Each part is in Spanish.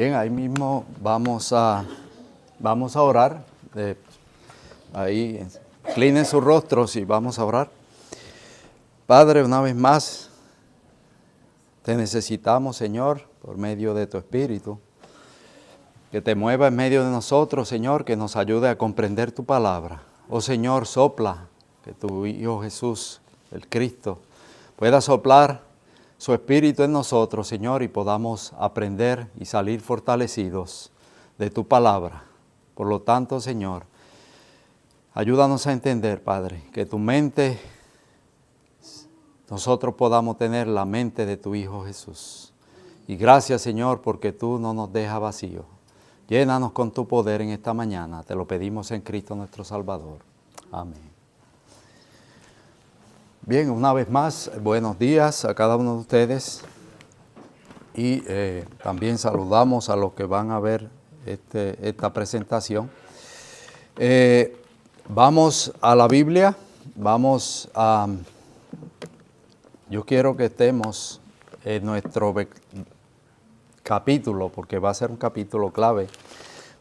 Bien, ahí mismo vamos a orar. Ahí, inclinen sus rostros y vamos a orar. Padre, una vez más, te necesitamos, Señor, por medio de tu Espíritu. Que te mueva en medio de nosotros, Señor, que nos ayude a comprender tu palabra. Oh Señor, sopla, que tu Hijo Jesús, el Cristo, pueda soplar su Espíritu en nosotros, Señor, y podamos aprender y salir fortalecidos de tu palabra. Por lo tanto, Señor, ayúdanos a entender, Padre, que tu mente, nosotros podamos tener la mente de tu Hijo Jesús. Y gracias, Señor, porque tú no nos dejas vacíos. Llénanos con tu poder en esta mañana. Te lo pedimos en Cristo nuestro Salvador. Amén. Bien, una vez más, buenos días a cada uno de ustedes. Y también saludamos a los que van a ver esta presentación. Vamos a la Biblia. Yo quiero que estemos en nuestro capítulo, porque va a ser un capítulo clave.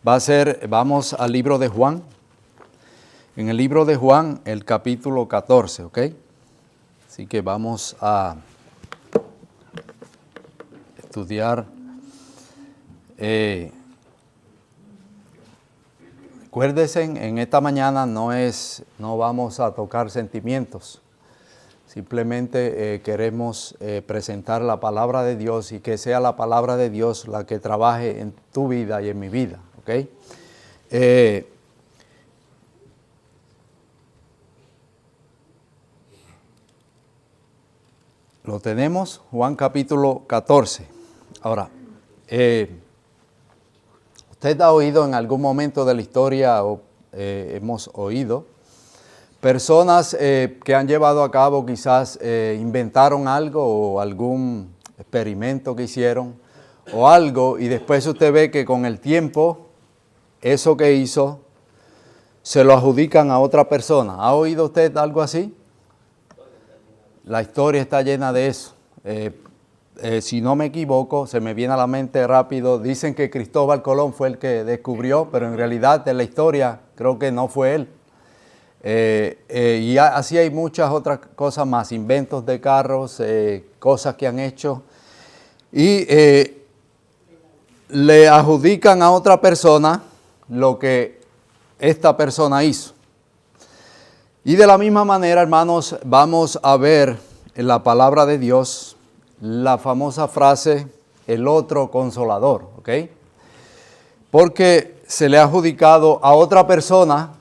Vamos al libro de Juan. En el libro de Juan, el capítulo 14, ¿ok? Así que vamos a estudiar. Acuérdense, en esta mañana no vamos a tocar sentimientos. Simplemente queremos presentar la palabra de Dios y que sea la palabra de Dios la que trabaje en tu vida y en mi vida, ¿ok? Lo tenemos, Juan capítulo 14. Ahora, usted ha oído en algún momento de la historia, hemos oído, personas que han llevado a cabo, quizás inventaron algo o algún experimento que hicieron o algo, y después usted ve que con el tiempo, eso que hizo, se lo adjudican a otra persona. ¿Ha oído usted algo así? La historia está llena de eso. Si no me equivoco, se me viene a la mente rápido, dicen que Cristóbal Colón fue el que descubrió, pero en realidad en la historia creo que no fue él. Y así hay muchas otras cosas más, inventos de carros, cosas que han hecho. Y le adjudican a otra persona lo que esta persona hizo. Y de la misma manera, hermanos, vamos a ver en la palabra de Dios la famosa frase, el otro consolador, ¿ok? Porque se le ha adjudicado a otra persona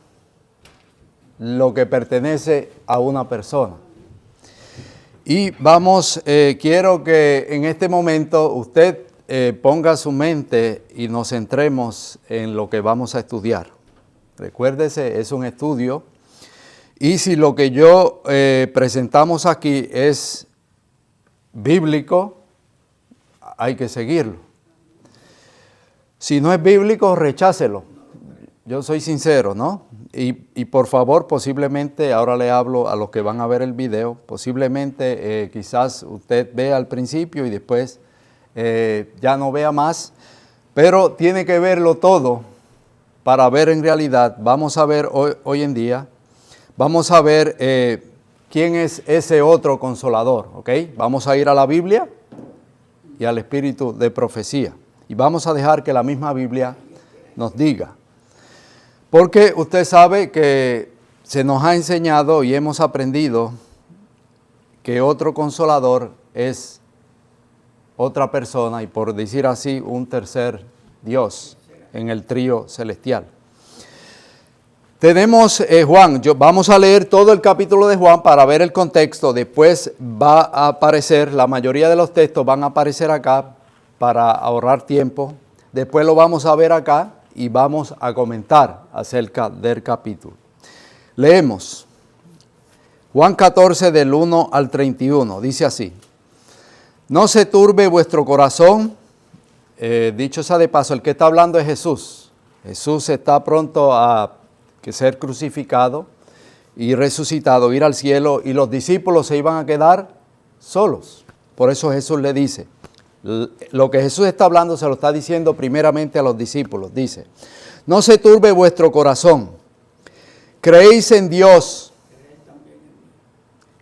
lo que pertenece a una persona. Y quiero que en este momento usted ponga su mente y nos centremos en lo que vamos a estudiar. Recuérdese, es un estudio. Y si lo que yo presentamos aquí es bíblico, hay que seguirlo. Si no es bíblico, rechácelo. Yo soy sincero, ¿no? Y por favor, posiblemente, ahora le hablo a los que van a ver el video, posiblemente quizás usted vea al principio y después ya no vea más, pero tiene que verlo todo para ver en realidad. Vamos a ver hoy en día. Vamos a ver quién es ese otro consolador, ¿ok? Vamos a ir a la Biblia y al espíritu de profecía. Y vamos a dejar que la misma Biblia nos diga. Porque usted sabe que se nos ha enseñado y hemos aprendido que otro consolador es otra persona y, por decir así, un tercer Dios en el trío celestial. Tenemos Juan, vamos a leer todo el capítulo de Juan para ver el contexto. Después va a aparecer, la mayoría de los textos van a aparecer acá para ahorrar tiempo. Después lo vamos a ver acá y vamos a comentar acerca del capítulo. Leemos Juan 14 del 1 al 31, dice así. No se turbe vuestro corazón. Dicho sea de paso, el que está hablando es Jesús. Jesús está pronto a ser crucificado y resucitado, ir al cielo, y los discípulos se iban a quedar solos. Por eso Jesús le dice, Lo que Jesús está hablando se lo está diciendo primeramente a los discípulos. Dice, no se turbe vuestro corazón. Creéis en Dios,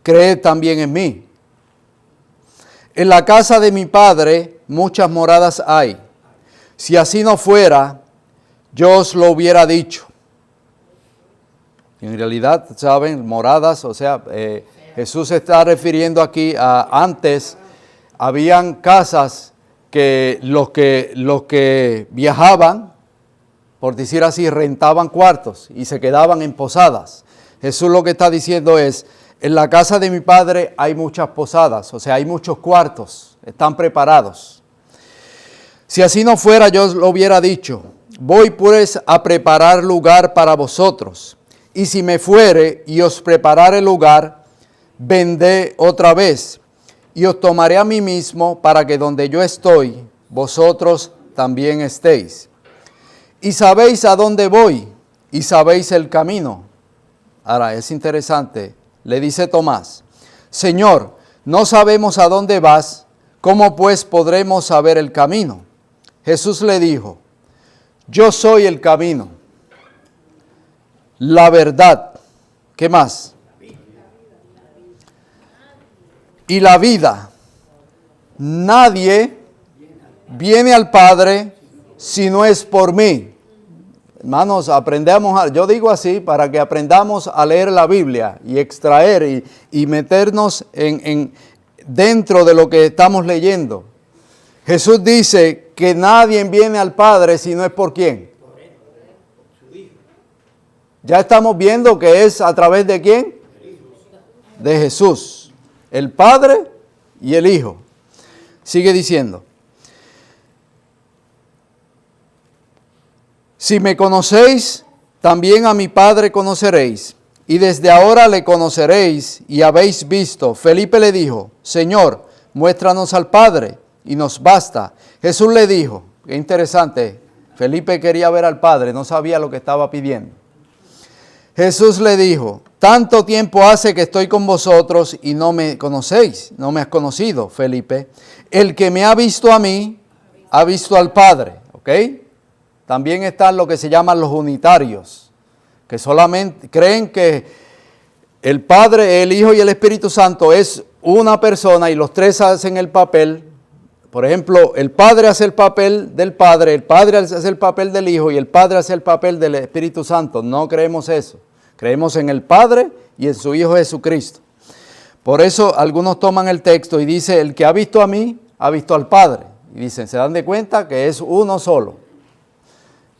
creed también en mí. En la casa de mi Padre muchas moradas hay. Si así no fuera, yo os lo hubiera dicho. En realidad, ¿saben? Moradas, o sea, Jesús se está refiriendo aquí a antes, habían casas que los que viajaban, por decir así, rentaban cuartos y se quedaban en posadas. Jesús lo que está diciendo es, en la casa de mi Padre hay muchas posadas, o sea, hay muchos cuartos, están preparados. Si así no fuera, yo os lo hubiera dicho, voy pues a preparar lugar para vosotros. Y si me fuere y os preparare lugar, vendré otra vez y os tomaré a mí mismo para que donde yo estoy, vosotros también estéis. Y sabéis a dónde voy y sabéis el camino. Ahora, es interesante, le dice Tomás, Señor, no sabemos a dónde vas, ¿cómo pues podremos saber el camino? Jesús le dijo, yo soy el camino, la verdad, ¿qué más? Y la vida. Nadie viene al Padre si no es por mí. Hermanos, aprendamos, yo digo así, para que aprendamos a leer la Biblia y extraer y meternos dentro de lo que estamos leyendo. Jesús dice que nadie viene al Padre si no es por ¿quién? Ya estamos viendo que es a través de ¿quién? De Jesús, el Padre y el Hijo. Sigue diciendo. Si me conocéis, también a mi Padre conoceréis, y desde ahora le conoceréis y habéis visto. Felipe le dijo, Señor, muéstranos al Padre, y nos basta. Jesús le dijo, qué interesante, Felipe quería ver al Padre, no sabía lo que estaba pidiendo. Jesús le dijo, tanto tiempo hace que estoy con vosotros y no me conocéis, no me has conocido, Felipe. El que me ha visto a mí, ha visto al Padre, ¿ok? También están lo que se llaman los unitarios, que solamente creen que el Padre, el Hijo y el Espíritu Santo es una persona y los tres hacen el papel. Por ejemplo, el Padre hace el papel del Padre, el Padre hace el papel del Hijo y el Padre hace el papel del Espíritu Santo. No creemos eso. Creemos en el Padre y en su Hijo Jesucristo. Por eso algunos toman el texto y dice, el que ha visto a mí, ha visto al Padre. Y dicen, se dan de cuenta que es uno solo.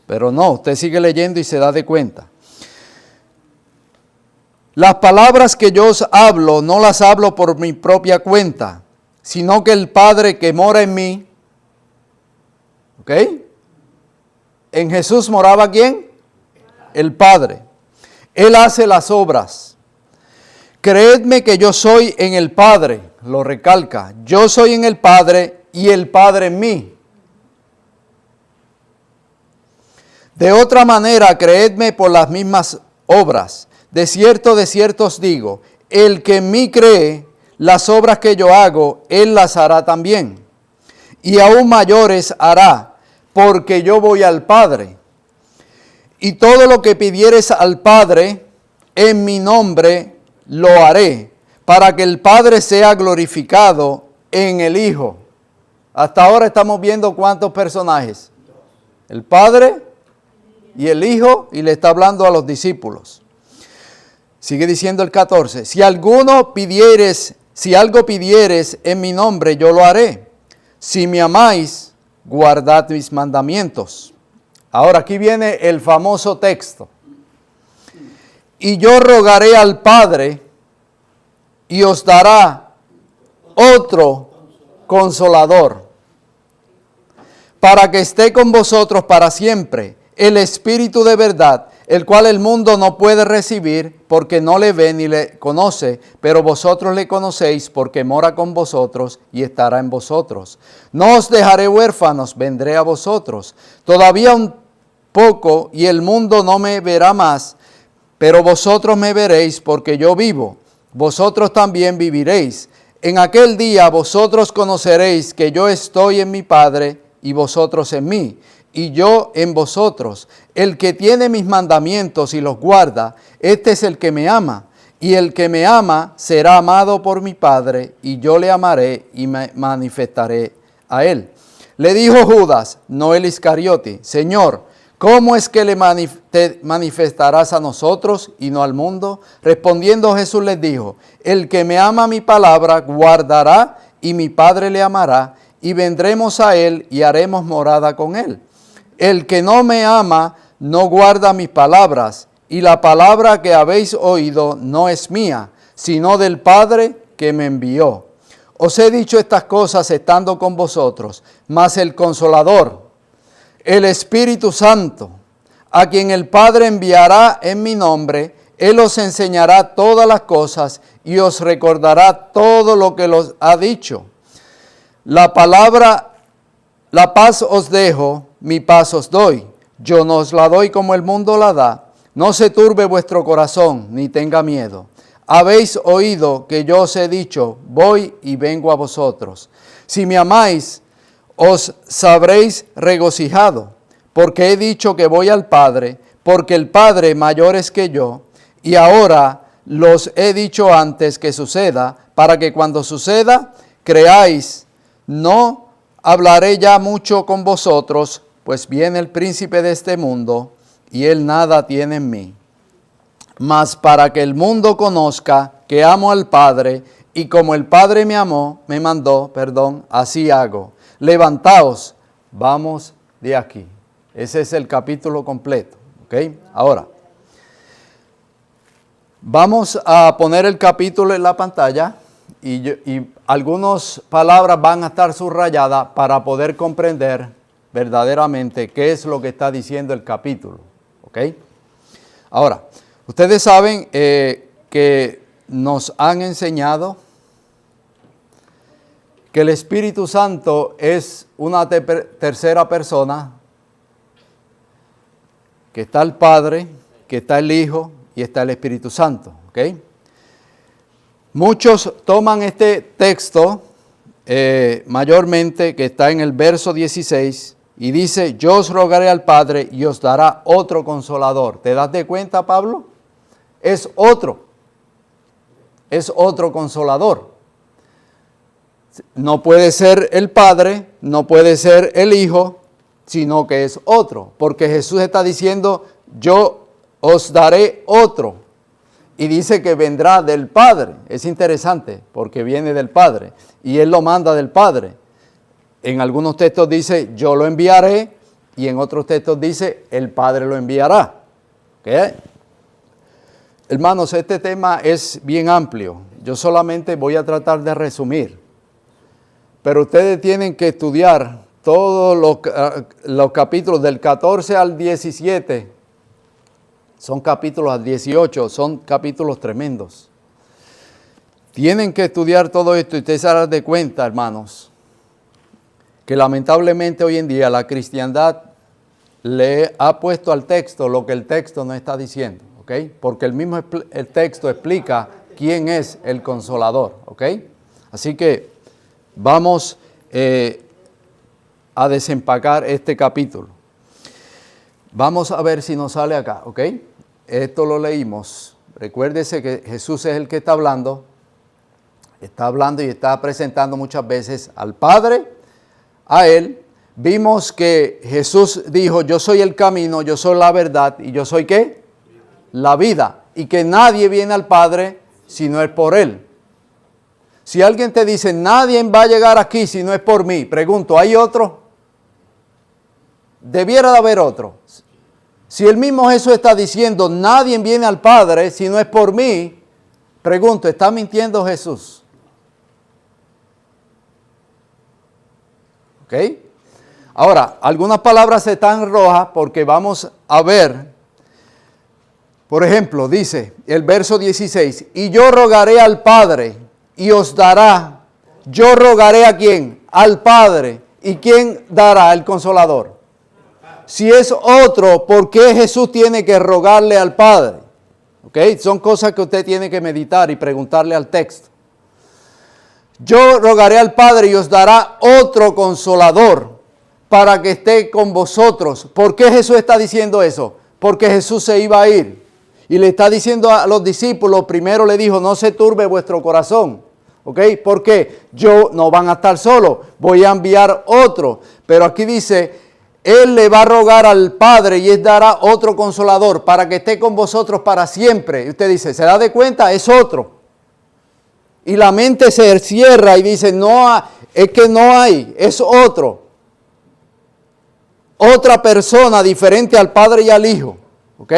Pero no, usted sigue leyendo y se da de cuenta. Las palabras que yo os hablo, no las hablo por mi propia cuenta, sino que el Padre que mora en mí, ¿ok? En Jesús moraba ¿quién? El Padre. Él hace las obras. Creedme que yo soy en el Padre, lo recalca. Yo soy en el Padre y el Padre en mí. De otra manera, creedme por las mismas obras. De cierto os digo, el que en mí cree, las obras que yo hago, él las hará también. Y aún mayores hará, porque yo voy al Padre. Y todo lo que pidieres al Padre, en mi nombre, lo haré, para que el Padre sea glorificado en el Hijo. Hasta ahora estamos viendo cuántos personajes. El Padre y el Hijo, y le está hablando a los discípulos. Sigue diciendo el 14, si algo pidieres en mi nombre, yo lo haré. Si me amáis, guardad mis mandamientos. Ahora aquí viene el famoso texto. Y yo rogaré al Padre y os dará otro consolador, para que esté con vosotros para siempre, el Espíritu de verdad, el cual el mundo no puede recibir porque no le ve ni le conoce, pero vosotros le conocéis porque mora con vosotros y estará en vosotros. No os dejaré huérfanos, vendré a vosotros. Todavía un poco y el mundo no me verá más, pero vosotros me veréis porque yo vivo. Vosotros también viviréis. En aquel día vosotros conoceréis que yo estoy en mi Padre y vosotros en mí, y yo en vosotros. El que tiene mis mandamientos y los guarda, este es el que me ama. Y el que me ama será amado por mi Padre, y yo le amaré y me manifestaré a él. Le dijo Judas, no el Iscariote, Señor, ¿cómo es que le manifestarás a nosotros y no al mundo? Respondiendo Jesús les dijo, el que me ama mi palabra guardará, y mi Padre le amará, y vendremos a él y haremos morada con él. El que no me ama no guarda mis palabras, y la palabra que habéis oído no es mía, sino del Padre que me envió. Os he dicho estas cosas estando con vosotros, mas el Consolador, el Espíritu Santo, a quien el Padre enviará en mi nombre, Él os enseñará todas las cosas y os recordará todo lo que os ha dicho. La paz os dejo, mi paz os doy. Yo no os la doy como el mundo la da. No se turbe vuestro corazón, ni tenga miedo. Habéis oído que yo os he dicho, voy y vengo a vosotros. Si me amáis, os sabréis regocijado, porque he dicho que voy al Padre, porque el Padre mayor es que yo, y ahora los he dicho antes que suceda, para que cuando suceda, creáis. No hablaré ya mucho con vosotros, pues viene el príncipe de este mundo, y él nada tiene en mí. Mas para que el mundo conozca que amo al Padre, y como el Padre me mandó, así hago. Levantaos, vamos de aquí. Ese es el capítulo completo. ¿Ok? Ahora, vamos a poner el capítulo en la pantalla y algunas palabras van a estar subrayadas para poder comprender verdaderamente qué es lo que está diciendo el capítulo. ¿Ok? Ahora, ustedes saben que nos han enseñado que el Espíritu Santo es una tercera persona, que está el Padre, que está el Hijo y está el Espíritu Santo. ¿Ok? Muchos toman este texto mayormente que está en el verso 16 y dice, yo os rogaré al Padre y os dará otro consolador. ¿Te das de cuenta, Pablo? Es otro consolador. No puede ser el Padre, no puede ser el Hijo, sino que es otro. Porque Jesús está diciendo, yo os daré otro. Y dice que vendrá del Padre. Es interesante, porque viene del Padre. Y Él lo manda del Padre. En algunos textos dice, yo lo enviaré. Y en otros textos dice, el Padre lo enviará. ¿Okay? Hermanos, este tema es bien amplio. Yo solamente voy a tratar de resumir. Pero ustedes tienen que estudiar todos los capítulos del 14 al 17. Son capítulos al 18, son capítulos tremendos. Tienen que estudiar todo esto y ustedes se darán de cuenta, hermanos, que lamentablemente hoy en día la cristiandad le ha puesto al texto lo que el texto no está diciendo, ¿ok? Porque el texto explica quién es el Consolador, ¿ok? Así que vamos a desempacar este capítulo. Vamos a ver si nos sale acá, ¿ok? Esto lo leímos. Recuérdese que Jesús es el que está hablando y está presentando muchas veces al Padre, a Él. Vimos que Jesús dijo, yo soy el camino, yo soy la verdad y yo soy ¿qué? La vida. Y que nadie viene al Padre si no es por Él. Si alguien te dice, nadie va a llegar aquí si no es por mí, pregunto, ¿hay otro? Debiera de haber otro. Si el mismo Jesús está diciendo, nadie viene al Padre si no es por mí, pregunto, ¿está mintiendo Jesús? ¿Ok? Ahora, algunas palabras están rojas porque vamos a ver, por ejemplo, dice el verso 16, y yo rogaré al Padre y os dará. Yo rogaré ¿a quién? Al Padre. ¿Y quién dará el Consolador? Si es otro, ¿por qué Jesús tiene que rogarle al Padre? ¿Ok? Son cosas que usted tiene que meditar y preguntarle al texto. yo rogaré al Padre y os dará otro consolador para que esté con vosotros. ¿Por qué Jesús está diciendo eso? Porque Jesús se iba a ir. Y le está diciendo a los discípulos, primero le dijo, no se turbe vuestro corazón. ¿Ok? Porque yo no van a estar solos, voy a enviar otro. Pero aquí dice, Él le va a rogar al Padre y Él dará otro consolador para que esté con vosotros para siempre. Y usted dice, ¿se da de cuenta? Es otro. Y la mente se cierra y dice, no, es que no hay, es otro. Otra persona diferente al Padre y al Hijo. ¿Ok?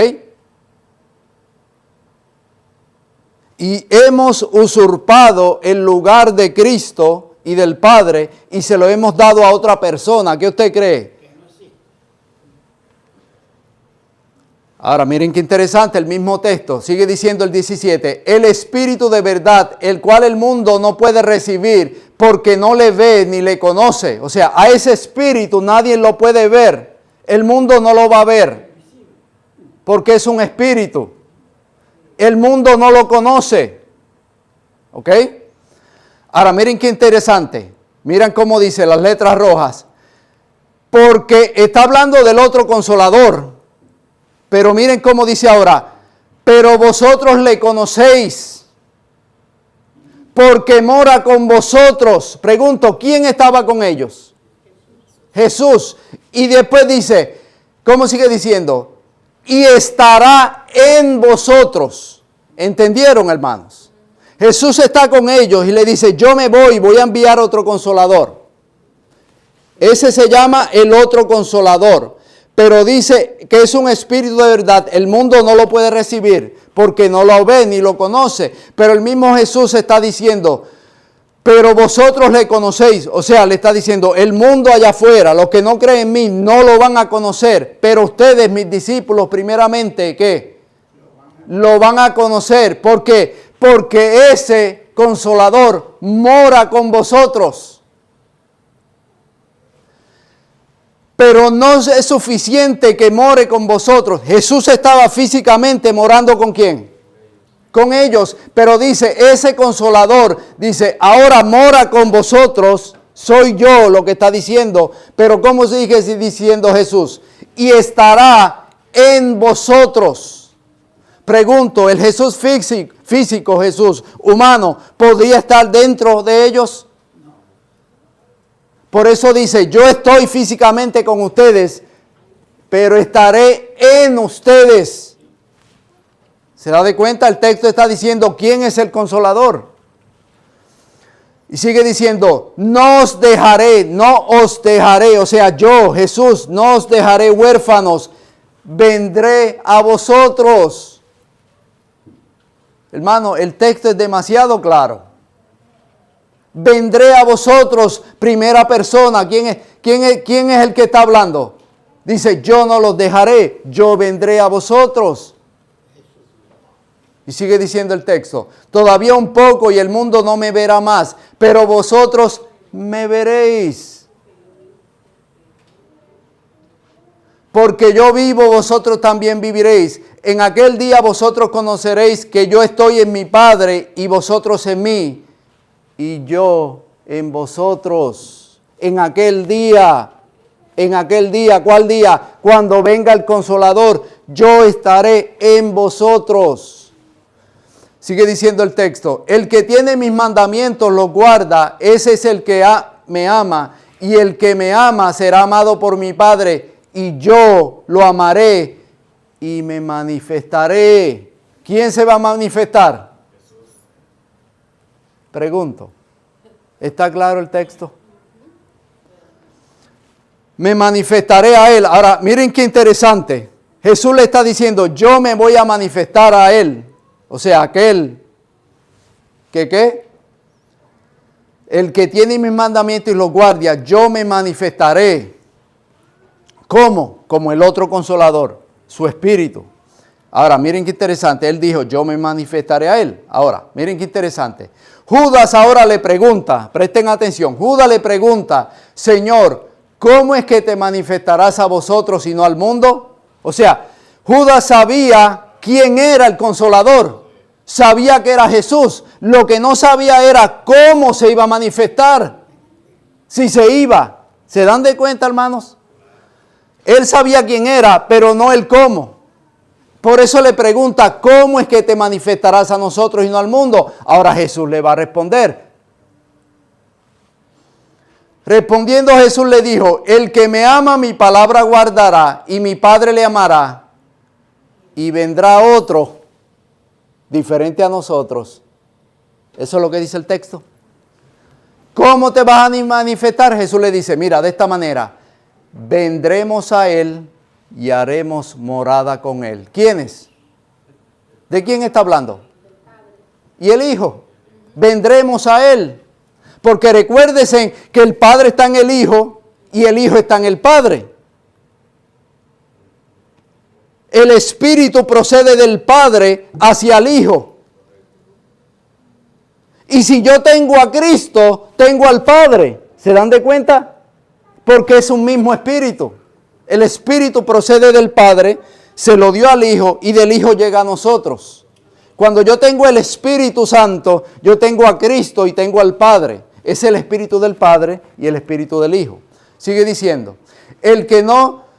Y hemos usurpado el lugar de Cristo y del Padre y se lo hemos dado a otra persona. ¿Qué usted cree? Ahora miren qué interesante el mismo texto. Sigue diciendo el 17. El Espíritu de verdad, el cual el mundo no puede recibir porque no le ve ni le conoce. O sea, a ese Espíritu nadie lo puede ver. El mundo no lo va a ver porque es un Espíritu. El mundo no lo conoce. ¿Ok? Ahora miren qué interesante. Miren cómo dice las letras rojas. Porque está hablando del otro consolador. Pero miren cómo dice ahora. Pero vosotros le conocéis. Porque mora con vosotros. Pregunto, ¿quién estaba con ellos? Jesús. Y después dice, ¿cómo sigue diciendo? Y estará en vosotros. ¿Entendieron, hermanos? Jesús está con ellos y le dice, yo me voy a enviar otro consolador. Ese se llama el otro consolador. Pero dice que es un espíritu de verdad. El mundo no lo puede recibir porque no lo ve ni lo conoce. Pero el mismo Jesús está diciendo, pero vosotros le conocéis. O sea, le está diciendo, el mundo allá afuera, los que no creen en mí, no lo van a conocer. Pero ustedes, mis discípulos, primeramente, ¿qué? Lo van a conocer. ¿Por qué? Porque ese consolador mora con vosotros. Pero no es suficiente que more con vosotros. Jesús estaba físicamente morando ¿con quién? Con ellos. Pero dice, ese consolador, dice, ahora mora con vosotros. Soy yo lo que está diciendo. Pero ¿cómo sigue diciendo Jesús? Y estará en vosotros. Pregunto, ¿el Jesús físico, Jesús humano, podría estar dentro de ellos? Por eso dice, yo estoy físicamente con ustedes, pero estaré en ustedes. ¿Se da de cuenta? El texto está diciendo, ¿quién es el consolador? Y sigue diciendo, no os dejaré. O sea, yo, Jesús, no os dejaré huérfanos. Vendré a vosotros. Hermano, el texto es demasiado claro. Vendré a vosotros, primera persona. ¿Quién es el que está hablando? Dice, yo no los dejaré, yo vendré a vosotros. Y sigue diciendo el texto, todavía un poco y el mundo no me verá más, pero vosotros me veréis. Porque yo vivo, vosotros también viviréis. En aquel día vosotros conoceréis que yo estoy en mi Padre y vosotros en mí. Y yo en vosotros, en aquel día, ¿cuál día? Cuando venga el Consolador, yo estaré en vosotros. Sigue diciendo el texto, el que tiene mis mandamientos los guarda, ese es el que me ama, y el que me ama será amado por mi Padre, y yo lo amaré y me manifestaré. ¿Quién se va a manifestar? Pregunto, ¿está claro el texto? Me manifestaré a él. Ahora, miren qué interesante. Jesús le está diciendo, yo me voy a manifestar a él. O sea, aquel que ¿qué? El que tiene mis mandamientos y los guardia, yo me manifestaré. ¿Cómo? Como el otro consolador, su espíritu. Ahora, miren qué interesante. Él dijo, yo me manifestaré a él. Ahora, miren qué interesante. Judas ahora le pregunta, presten atención. Judas le pregunta, Señor, ¿cómo es que te manifestarás a vosotros y no al mundo? O sea, Judas sabía quién era el consolador. Sabía que era Jesús. Lo que no sabía era cómo se iba a manifestar. Si se iba. ¿Se dan de cuenta, hermanos? Él sabía quién era, pero no el cómo. Por eso le pregunta, ¿cómo es que te manifestarás a nosotros y no al mundo? Ahora Jesús le va a responder. Respondiendo Jesús le dijo, el que me ama mi palabra guardará y mi Padre le amará y vendrá otro diferente a nosotros. Eso es lo que dice el texto. ¿Cómo te vas a manifestar? Jesús le dice, mira, de esta manera, vendremos a Él y haremos morada con Él. ¿Quiénes? ¿De quién está hablando? Y el Hijo. Vendremos a Él. Porque recuérdese que el Padre está en el Hijo y el Hijo está en el Padre. El Espíritu procede del Padre hacia el Hijo. Y si yo tengo a Cristo, tengo al Padre. ¿Se dan de cuenta? Porque es un mismo Espíritu. El Espíritu procede del Padre, se lo dio al Hijo y del Hijo llega a nosotros. Cuando yo tengo el Espíritu Santo, yo tengo a Cristo y tengo al Padre. Es el Espíritu del Padre y el Espíritu del Hijo. Sigue diciendo, el que no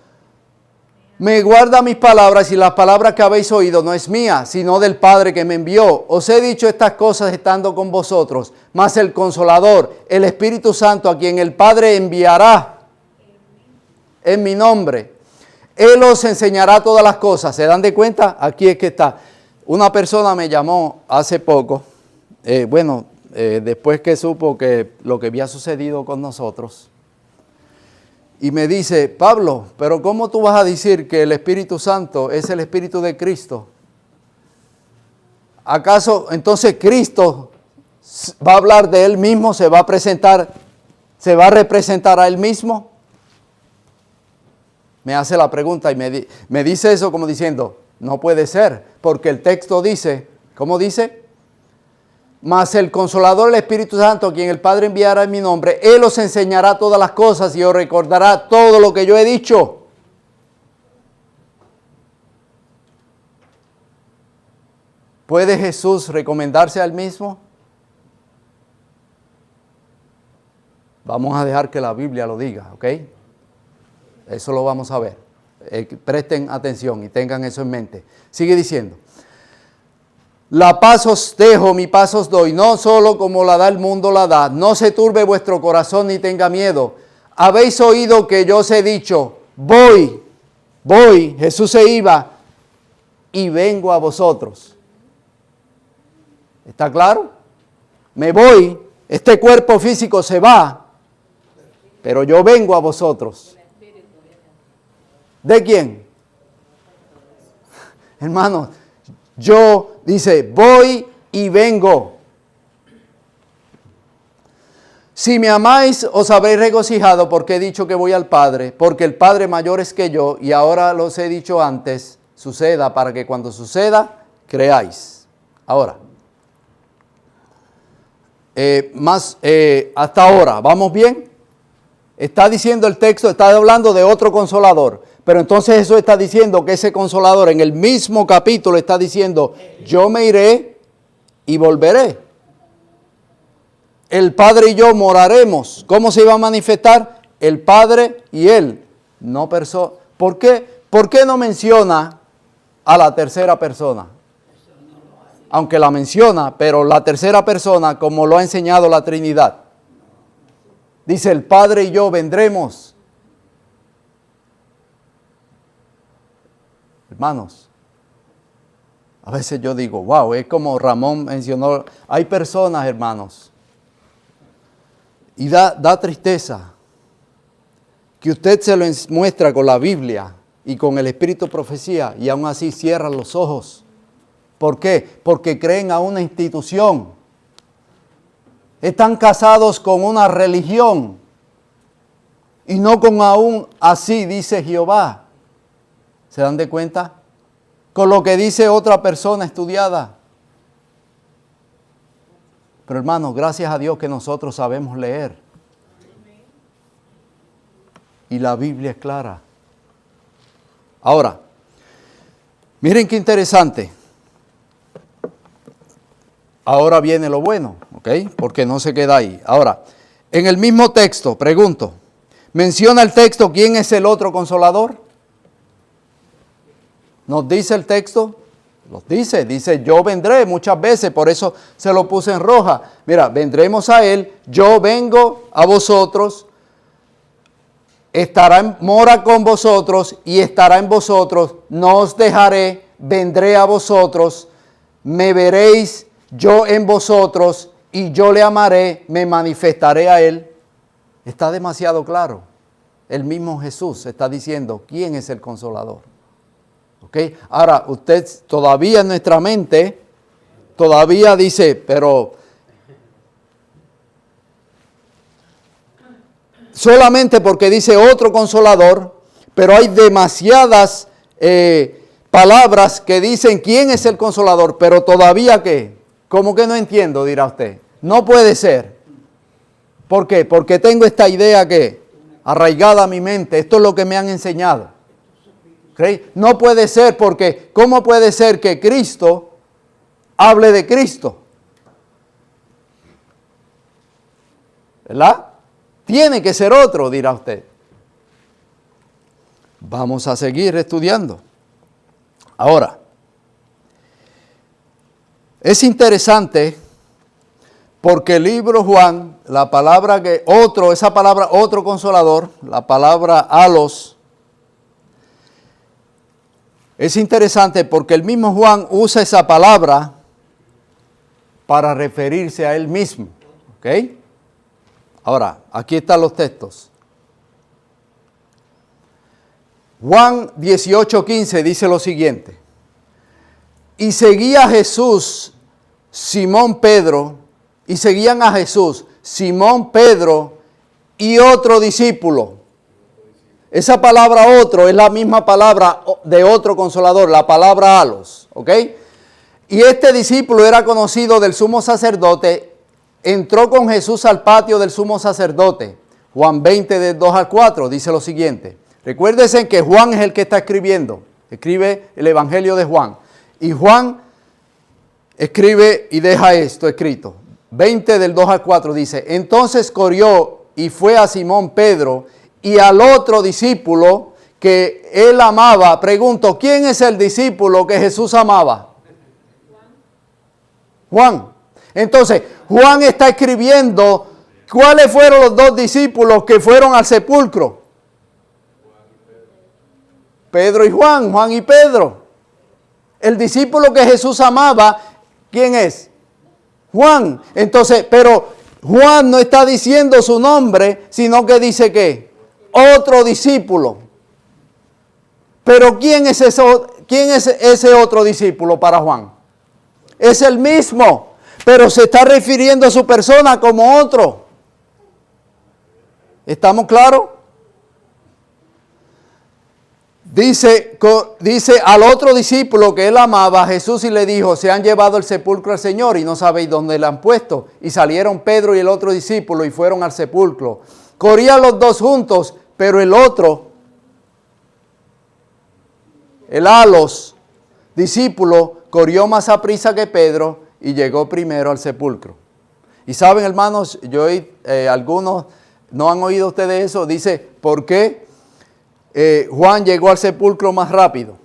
me guarda mis palabras y las palabras que habéis oído no es mía, sino del Padre que me envió. Os he dicho estas cosas estando con vosotros, mas el Consolador, el Espíritu Santo, a quien el Padre enviará en mi nombre, Él os enseñará todas las cosas. ¿Se dan de cuenta? Aquí es que está. Una persona me llamó hace poco, después que supo que lo que había sucedido con nosotros, y me dice, Pablo, pero ¿cómo tú vas a decir que el Espíritu Santo es el Espíritu de Cristo? ¿Acaso entonces Cristo va a hablar de Él mismo, se va a presentar, se va a representar a Él mismo? Me hace la pregunta y me dice eso como diciendo, no puede ser, porque el texto dice, ¿cómo dice? Mas el Consolador, el Espíritu Santo, a quien el Padre enviará en mi nombre, Él os enseñará todas las cosas y os recordará todo lo que yo he dicho. ¿Puede Jesús recomendarse al mismo? Vamos a dejar que la Biblia lo diga, ¿ok? Eso lo vamos a ver. Presten atención y tengan eso en mente. Sigue diciendo. La paz os dejo, mi paz os doy, no solo como la da el mundo la da. No se turbe vuestro corazón ni tenga miedo. Habéis oído que yo os he dicho, voy, Jesús se iba y vengo a vosotros. ¿Está claro? Me voy, este cuerpo físico se va, pero yo vengo a vosotros. ¿De quién? Hermanos, dice, voy y vengo. Si me amáis, os habréis regocijado porque he dicho que voy al Padre, porque el Padre mayor es que yo, y ahora los he dicho antes, suceda para que cuando suceda, creáis. Ahora, hasta ahora, ¿vamos bien? Está diciendo el texto, está hablando de otro Consolador. Pero entonces eso está diciendo que ese Consolador en el mismo capítulo está diciendo, yo me iré y volveré. El Padre y yo moraremos. ¿Cómo se iba a manifestar? El Padre y Él. No persona. ¿Por qué? ¿Por qué no menciona a la tercera persona? Aunque la menciona, pero la tercera persona como lo ha enseñado la Trinidad. Dice, el Padre y yo vendremos. Hermanos, a veces yo digo, wow, es como Ramón mencionó, hay personas, hermanos, y da tristeza que usted se lo muestra con la Biblia y con el Espíritu de profecía y aún así cierran los ojos. ¿Por qué? Porque creen a una institución. Están casados con una religión y no con aún así dice Jehová. ¿Se dan de cuenta? Con lo que dice otra persona estudiada. Pero hermanos, gracias a Dios que nosotros sabemos leer. Y la Biblia es clara. Ahora, miren qué interesante. ahora viene lo bueno, ¿ok? Porque no se queda ahí. Ahora, en el mismo texto, pregunto, ¿menciona el texto quién es el otro consolador? ¿Nos dice el texto? Nos dice, yo vendré muchas veces, por eso se lo puse en roja. Mira, vendremos a Él, yo vengo a vosotros, mora con vosotros y estará en vosotros, no os dejaré, vendré a vosotros, me veréis yo en vosotros y yo le amaré, me manifestaré a Él. Está demasiado claro. El mismo Jesús está diciendo quién es el consolador. ¿Okay? Ahora, usted todavía en nuestra mente, todavía dice, pero solamente porque dice otro consolador, pero hay demasiadas palabras que dicen quién es el consolador, pero todavía ¿qué? ¿Cómo que no entiendo? Dirá usted. No puede ser. ¿Por qué? Porque tengo esta idea que arraigada a mi mente, esto es lo que me han enseñado. ¿Okay? No puede ser porque, ¿cómo puede ser que Cristo hable de Cristo? ¿Verdad? Tiene que ser otro, dirá usted. Vamos a seguir estudiando. Ahora, es interesante porque el libro Juan, la palabra que otro, esa palabra otro consolador, la palabra alos, es interesante porque el mismo Juan usa esa palabra para referirse a él mismo. ¿Ok? Ahora, aquí están los textos. Juan 18:15 dice lo siguiente. Y seguía Jesús, Simón Pedro, y seguían a Jesús, Simón Pedro y otro discípulo. Esa palabra otro es la misma palabra de otro consolador, la palabra alos, ¿ok? Y este discípulo era conocido del sumo sacerdote, entró con Jesús al patio del sumo sacerdote. Juan 20, del 2 al 4, dice lo siguiente. Recuérdense que Juan es el que está escribiendo, escribe el Evangelio de Juan. Y Juan escribe y deja esto escrito. 20 del 2 al 4 dice, entonces corrió y fue a Simón Pedro y al otro discípulo que él amaba. Pregunto, ¿quién es el discípulo que Jesús amaba? Juan. Entonces, Juan está escribiendo cuáles fueron los dos discípulos que fueron al sepulcro. Pedro y Juan, Juan y Pedro. El discípulo que Jesús amaba, ¿quién es? Juan. Entonces, pero Juan no está diciendo su nombre, sino que dice ¿qué? Otro discípulo. Pero ¿quién es ese otro discípulo para Juan? Es el mismo, pero se está refiriendo a su persona como otro. ¿Estamos claros? Dice al otro discípulo que él amaba, Jesús, y le dijo, se han llevado el sepulcro al Señor y no sabéis dónde le han puesto. Y salieron Pedro y el otro discípulo y fueron al sepulcro. Corrían los dos juntos, pero el otro, el alos, discípulo, corrió más aprisa que Pedro y llegó primero al sepulcro. Y saben, hermanos, algunos no han oído ustedes eso. Dice, ¿por qué Juan llegó al sepulcro más rápido?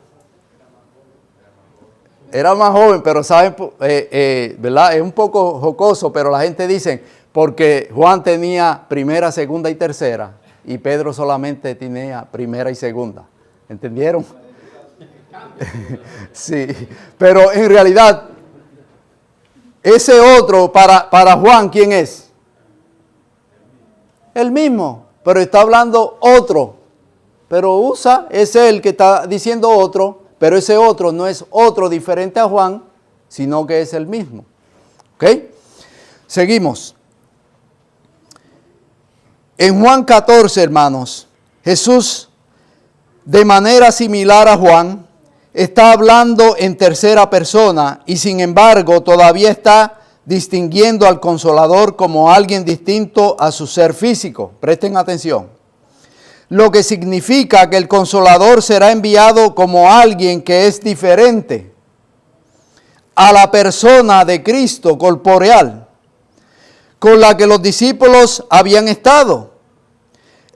Era más joven, pero saben, ¿verdad? Es un poco jocoso, pero la gente dice, porque Juan tenía primera, segunda y tercera, y Pedro solamente tenía primera y segunda. ¿Entendieron? Sí, pero en realidad, ese otro para Juan, ¿quién es? El mismo, pero está hablando otro. Pero es él que está diciendo otro, pero ese otro no es otro diferente a Juan, sino que es el mismo. ¿Ok? Seguimos. En Juan 14, hermanos, Jesús, de manera similar a Juan, está hablando en tercera persona y sin embargo todavía está distinguiendo al Consolador como alguien distinto a su ser físico. Presten atención. Lo que significa que el Consolador será enviado como alguien que es diferente. a la persona de Cristo corporeal, con la que los discípulos habían estado.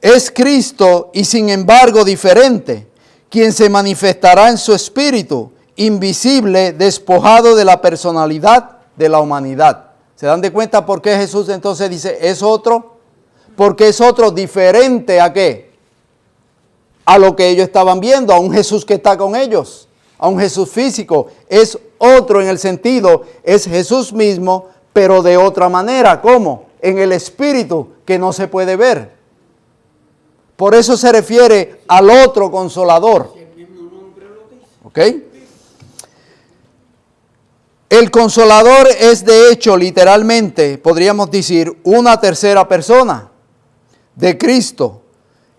Es Cristo y sin embargo diferente, quien se manifestará en su espíritu, invisible, despojado de la personalidad de la humanidad. ¿Se dan de cuenta por qué Jesús entonces dice, es otro? Porque es otro diferente ¿a qué? A lo que ellos estaban viendo, a un Jesús que está con ellos, a un Jesús físico. Es otro en el sentido, es Jesús mismo, pero de otra manera. ¿Cómo? En el espíritu que no se puede ver. Por eso se refiere al otro consolador. ¿Ok? El consolador es de hecho, literalmente, podríamos decir, una tercera persona de Cristo.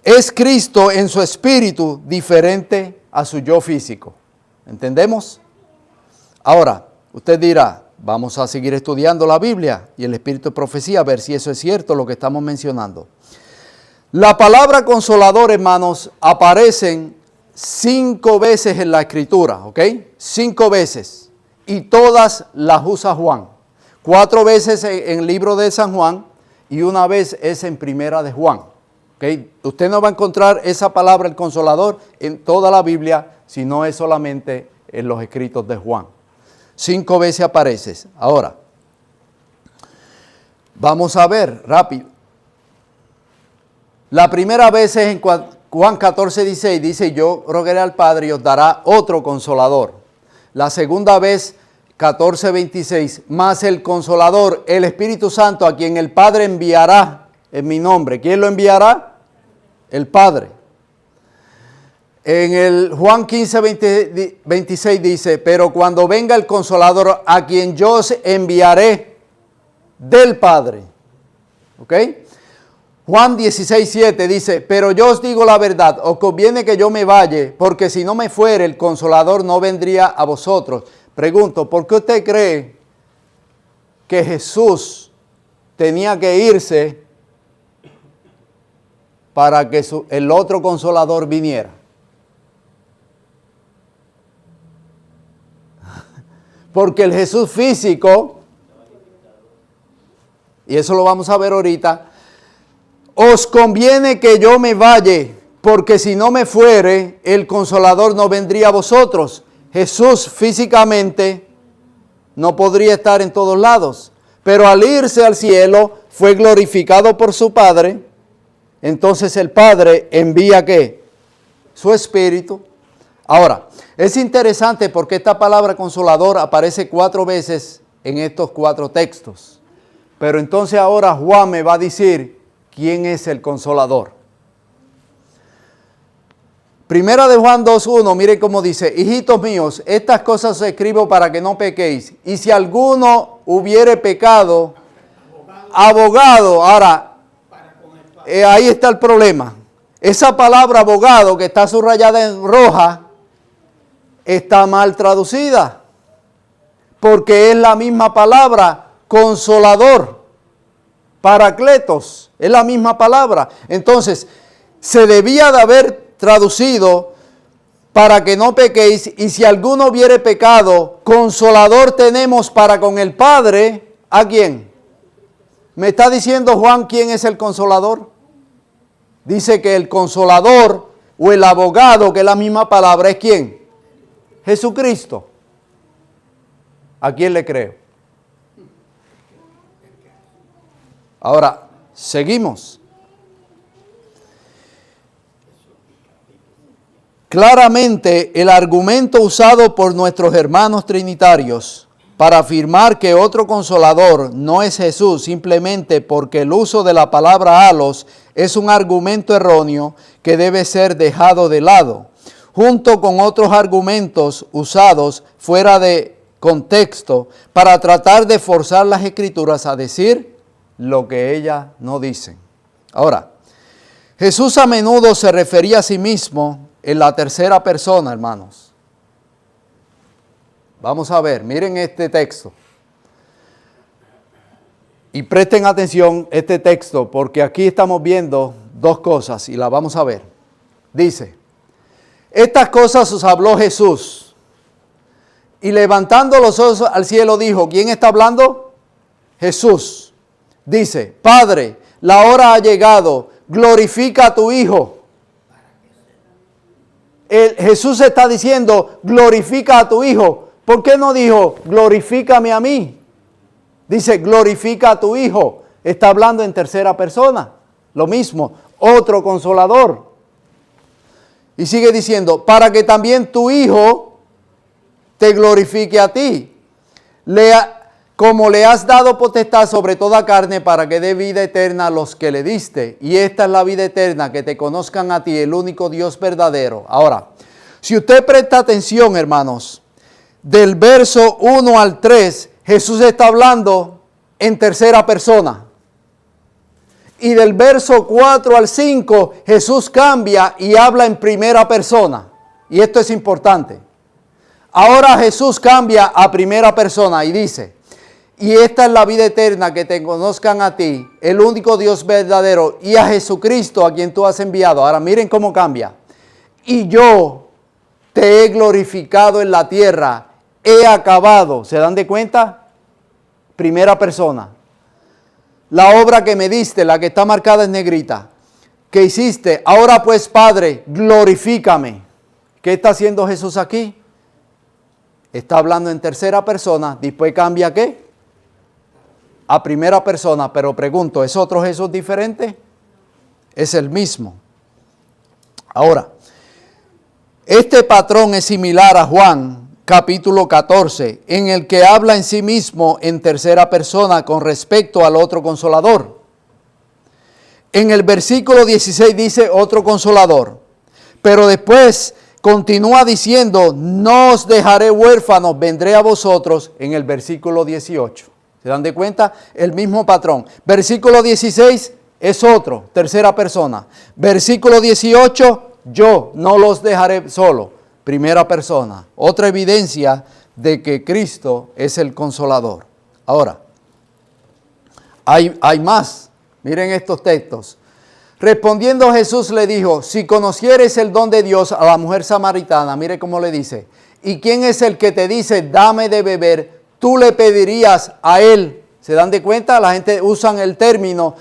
Es Cristo en su espíritu diferente a su yo físico. ¿Entendemos? Ahora, usted dirá, vamos a seguir estudiando la Biblia y el espíritu de profecía, a ver si eso es cierto lo que estamos mencionando. La palabra consolador, hermanos, aparecen 5 veces en la Escritura, ¿ok? 5 veces. Y todas las usa Juan. 4 veces en el libro de San Juan y una vez es en primera de Juan. ¿Okay? Usted no va a encontrar esa palabra, el consolador, en toda la Biblia, si no es solamente en los escritos de Juan. 5 veces aparece. Ahora, vamos a ver rápido. La primera vez es en Juan 14:16, dice, yo rogaré al Padre y os dará otro consolador. La segunda vez, 14:26, más el consolador, el Espíritu Santo, a quien el Padre enviará en mi nombre. ¿Quién lo enviará? El Padre. En el Juan 15:26 dice, pero cuando venga el consolador, a quien yo os enviaré del Padre. ¿Ok? Juan 16:7 dice, pero yo os digo la verdad, os conviene que yo me vaya, porque si no me fuere, el Consolador no vendría a vosotros. Pregunto, ¿por qué usted cree que Jesús tenía que irse para que el otro Consolador viniera? Porque el Jesús físico, y eso lo vamos a ver ahorita, os conviene que yo me vaya, porque si no me fuere, el Consolador no vendría a vosotros. Jesús físicamente no podría estar en todos lados, pero al irse al cielo fue glorificado por su Padre. Entonces el Padre envía ¿qué? Su Espíritu. Ahora, es interesante porque esta palabra consolador aparece 4 veces en estos 4 textos. Pero entonces ahora Juan me va a decir quién es el consolador. Primera de Juan 2:1, miren cómo dice, hijitos míos, estas cosas os escribo para que no pequéis. Y si alguno hubiere pecado, abogado, ahora, ahí está el problema. Esa palabra abogado que está subrayada en roja, está mal traducida. Porque es la misma palabra, consolador, paracletos. Es la misma palabra. Entonces, se debía de haber traducido para que no pequéis, y si alguno hubiere pecado, consolador tenemos para con el Padre. ¿A quién? ¿Me está diciendo Juan quién es el consolador? Dice que el consolador o el abogado, que es la misma palabra, ¿es quién? Jesucristo. ¿A quién le creo? Ahora, seguimos. Claramente, el argumento usado por nuestros hermanos trinitarios para afirmar que otro consolador no es Jesús simplemente porque el uso de la palabra halos es un argumento erróneo que debe ser dejado de lado, junto con otros argumentos usados fuera de contexto para tratar de forzar las Escrituras a decir lo que ellas no dicen. Ahora, Jesús a menudo se refería a sí mismo en la tercera persona, hermanos. Vamos a ver, miren este texto. Y presten atención a este texto, porque aquí estamos viendo 2 cosas y las vamos a ver. Dice, estas cosas os habló Jesús Y levantando los ojos al cielo dijo, ¿quién está hablando? Jesús. Dice, Padre, la hora ha llegado, glorifica a tu Hijo. Jesús está diciendo, glorifica a tu Hijo. ¿Por qué no dijo, glorifícame a mí? Dice, glorifica a tu Hijo. Está hablando en tercera persona. Lo mismo, otro consolador. Y sigue diciendo, para que también tu Hijo te glorifique a ti. Como le has dado potestad sobre toda carne para que dé vida eterna a los que le diste. Y esta es la vida eterna, que te conozcan a ti, el único Dios verdadero. Ahora, si usted presta atención, hermanos, del verso 1 al 3, Jesús está hablando en tercera persona. Y del verso 4 al 5, Jesús cambia y habla en primera persona. Y esto es importante. Ahora Jesús cambia a primera persona y dice, y esta es la vida eterna, que te conozcan a ti, el único Dios verdadero, y a Jesucristo a quien tú has enviado. Ahora miren cómo cambia. Y yo te he glorificado en la tierra, he acabado. ¿Se dan de cuenta? Primera persona. La obra que me diste, la que está marcada en negrita, que hiciste, ahora pues Padre, glorifícame. ¿Qué está haciendo Jesús aquí? Está hablando en tercera persona, después cambia ¿a qué? A primera persona, pero pregunto, ¿es otro Jesús diferente? Es el mismo. Ahora, este patrón es similar a Juan capítulo 14, en el que habla en sí mismo en tercera persona con respecto al otro consolador. En el versículo 16 dice otro consolador, pero después continúa diciendo, no os dejaré huérfanos, vendré a vosotros, en el versículo 18. ¿Se dan de cuenta? El mismo patrón. Versículo 16 es otro, tercera persona. Versículo 18, yo no los dejaré solo, primera persona. Otra evidencia de que Cristo es el consolador. Ahora, hay más. Miren estos textos. Respondiendo Jesús le dijo, si conocieres el don de Dios, a la mujer samaritana, mire cómo le dice, ¿y quién es el que te dice, dame de beber? Tú le pedirías a él. ¿Se dan de cuenta? La gente usa el término,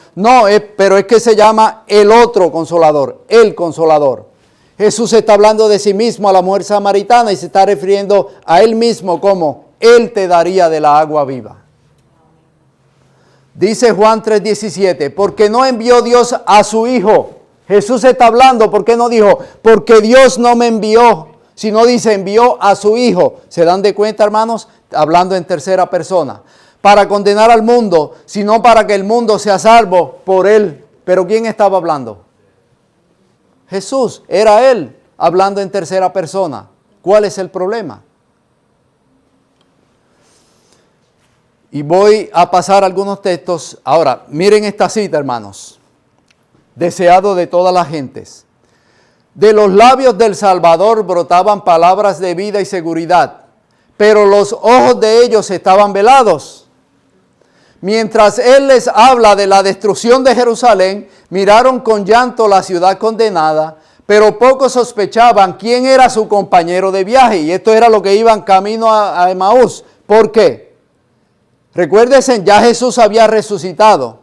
pero es que se llama el otro consolador, el consolador. Jesús está hablando de sí mismo a la mujer samaritana y se está refiriendo a él mismo como él te daría de la agua viva. Dice Juan 3:17, porque no envió Dios a su Hijo. Jesús está hablando, ¿por qué no dijo? Porque Dios no me envió, sino dice envió a su Hijo. ¿Se dan de cuenta, hermanos? Hablando en tercera persona. Para condenar al mundo, sino para que el mundo sea salvo por él. ¿Pero quién estaba hablando? Jesús, era él hablando en tercera persona. ¿Cuál es el problema? Y voy a pasar algunos textos. Ahora, miren esta cita, hermanos. Deseado de todas las gentes. De los labios del Salvador brotaban palabras de vida y seguridad, pero los ojos de ellos estaban velados. Mientras él les habla de la destrucción de Jerusalén, miraron con llanto la ciudad condenada, pero pocos sospechaban quién era su compañero de viaje. Y esto era lo que iban camino a Emaús. ¿Por qué? Recuérdense, ya Jesús había resucitado.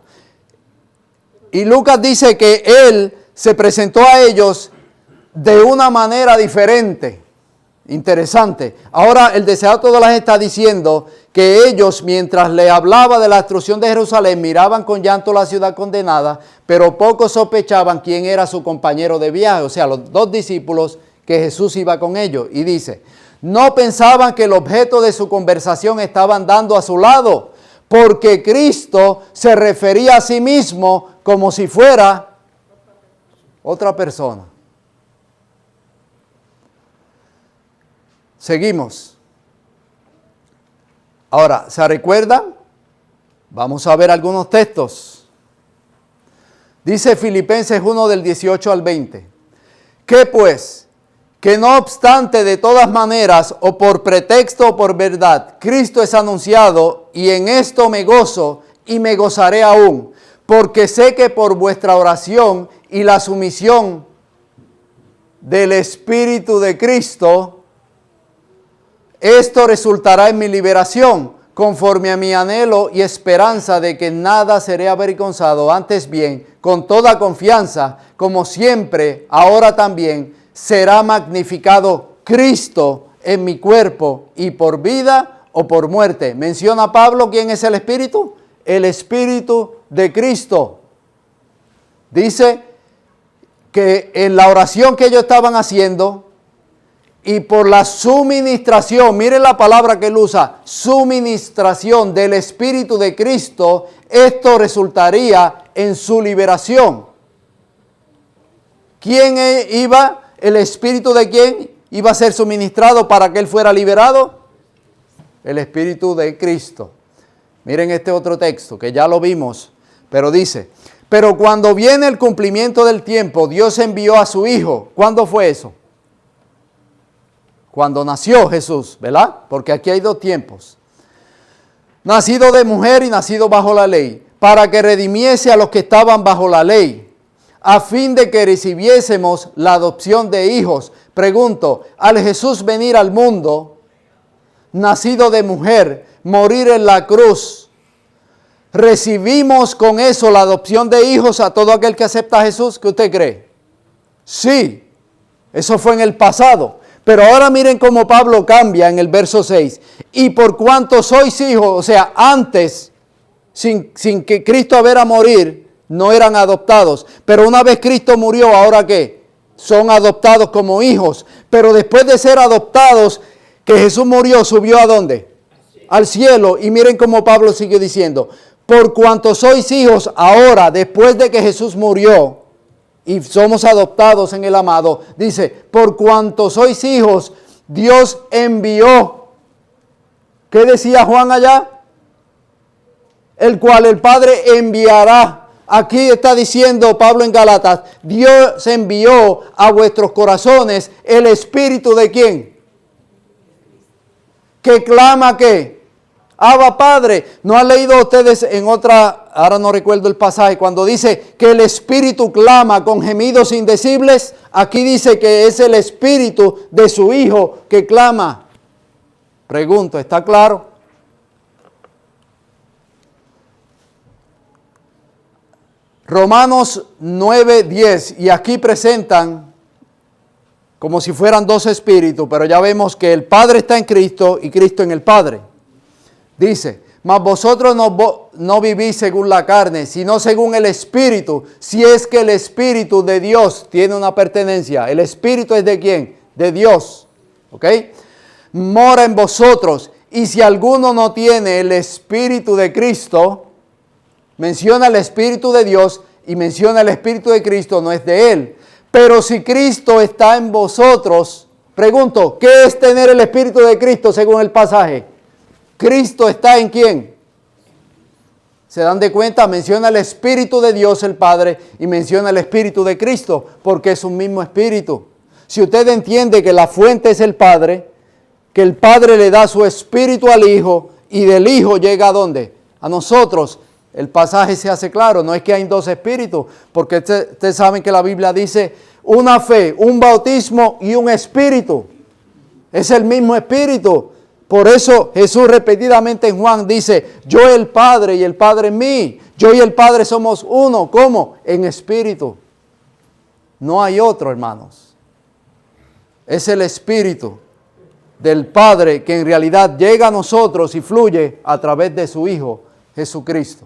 Y Lucas dice que él se presentó a ellos de una manera diferente. Interesante. Ahora el deseado de todas las está diciendo que ellos, mientras le hablaba de la destrucción de Jerusalén, miraban con llanto la ciudad condenada, pero pocos sospechaban quién era su compañero de viaje, o sea, los dos discípulos que Jesús iba con ellos. Y dice, no pensaban que el objeto de su conversación estaba andando a su lado, porque Cristo se refería a sí mismo como si fuera otra persona. Seguimos. Ahora, ¿se recuerdan? Vamos a ver algunos textos. Dice Filipenses 1 del 18 al 20. ¿Qué pues? Que no obstante, de todas maneras, o por pretexto o por verdad, Cristo es anunciado, y en esto me gozo y me gozaré aún, porque sé que por vuestra oración y la sumisión del Espíritu de Cristo, Esto resultará en mi liberación, conforme a mi anhelo y esperanza de que nada seré avergonzado, antes bien, con toda confianza, como siempre, ahora también, será magnificado Cristo en mi cuerpo, y por vida o por muerte. Menciona Pablo, ¿quién es el Espíritu? El Espíritu de Cristo. Dice que en la oración que ellos estaban haciendo, y por la suministración, miren la palabra que él usa, suministración del Espíritu de Cristo, esto resultaría en su liberación. ¿Quién iba? ¿El Espíritu de quién iba a ser suministrado para que él fuera liberado? El Espíritu de Cristo. Miren este otro texto que ya lo vimos, pero dice, pero cuando viene el cumplimiento del tiempo, Dios envió a su Hijo. ¿Cuándo fue eso? Cuando nació Jesús, ¿verdad? Porque aquí hay dos tiempos. Nacido de mujer y nacido bajo la ley, para que redimiese a los que estaban bajo la ley, a fin de que recibiésemos la adopción de hijos. Pregunto, al Jesús venir al mundo, nacido de mujer, morir en la cruz, ¿recibimos con eso la adopción de hijos a todo aquel que acepta a Jesús? ¿Qué usted cree? Sí, eso fue en el pasado. Pero ahora miren cómo Pablo cambia en el verso 6. Y por cuanto sois hijos, o sea, antes, sin que Cristo fuera a morir, no eran adoptados. Pero una vez Cristo murió, ¿ahora qué? Son adoptados como hijos. Pero después de ser adoptados, que Jesús murió, ¿subió a dónde? Al cielo. Y miren cómo Pablo sigue diciendo. Por cuanto sois hijos, ahora, después de que Jesús murió, y somos adoptados en el amado, dice, por cuanto sois hijos, Dios envió. ¿Qué decía Juan allá? El cual el Padre enviará. Aquí está diciendo Pablo en Gálatas, Dios envió a vuestros corazones el Espíritu de ¿quién? Que clama ¿qué? Abba Padre. ¿No han leído ustedes en otra, ahora no recuerdo el pasaje, cuando dice que el Espíritu clama con gemidos indecibles? Aquí dice que es el Espíritu de su Hijo que clama. Pregunto, ¿está claro? Romanos 9:10, y aquí presentan como si fueran dos espíritus, pero ya vemos que el Padre está en Cristo y Cristo en el Padre. Dice, mas vosotros no vivís según la carne, sino según el Espíritu, si es que el Espíritu de Dios tiene una pertenencia. ¿El Espíritu es de quién? De Dios. ¿Ok? Mora en vosotros, y si alguno no tiene el Espíritu de Cristo, menciona el Espíritu de Dios y menciona el Espíritu de Cristo, no es de Él. Pero si Cristo está en vosotros, pregunto, ¿qué es tener el Espíritu de Cristo según el pasaje? ¿Cristo está en quién? ¿Se dan de cuenta? Menciona el Espíritu de Dios el Padre y menciona el Espíritu de Cristo, porque es un mismo Espíritu. Si usted entiende que la fuente es el Padre, que el Padre le da su Espíritu al Hijo y del Hijo llega ¿a dónde? A nosotros. El pasaje se hace claro, no es que hay dos espíritus, porque ustedes saben que la Biblia dice una fe, un bautismo y un espíritu. Es el mismo Espíritu. Por eso Jesús repetidamente en Juan dice, yo el Padre y el Padre en mí. Yo y el Padre somos uno. ¿Cómo? En espíritu. No hay otro, hermanos. Es el Espíritu del Padre que en realidad llega a nosotros y fluye a través de su Hijo Jesucristo.